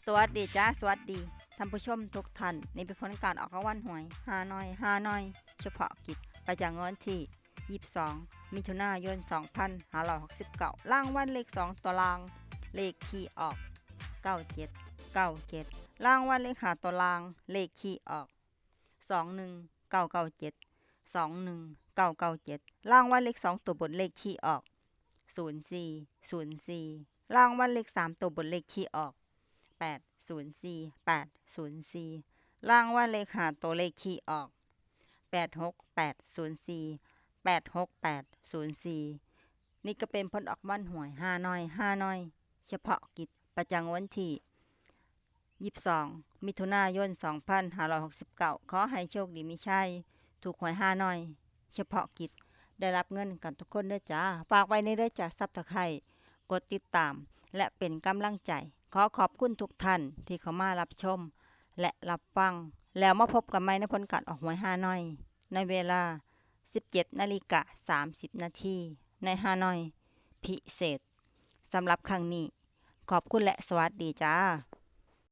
สวัสดีจ้าสวัสดีท่านผู้ชมทุกท่านนี่เป็นผลการออกรางวัลหวยฮานอยเฉพาะกิจประจำวันที่22มิถุนายน2569รางวัลเลข2ตัวรางเลขที่ออก9797รางวัลเลข5ตัวรางเลขที่ออก21997 21997รางวัลเลข2ตัวบนเลขที่ออก0404รางวัลเลข3ตัวบนเลขที่ออก804รางวัลเลข5ตัวเลขที่ออก86804นี่ก็เป็นผลออกรางวัลหวยฮานอยเฉพาะกิจประจำวันที่22มิถุนายน2569ขอให้โชคดีมีชัยถูกหวยฮานอยเฉพาะกิจได้รับเงินกันทุกคนเด้อจ้าฝากไว้ในเด้อจ้าซับสไครบ์กดติดตามและเป็นกำลังใจขอขอบคุณทุกท่านที่เข้ามารับชมและรับฟังแล้วมาพบกันใหม่ในผลการออกหวยฮานอยในเวลา 17:30 นาทีในฮานอยพิเศษสำหรับครั้งนี้ขอบคุณและสวัสดีจ้า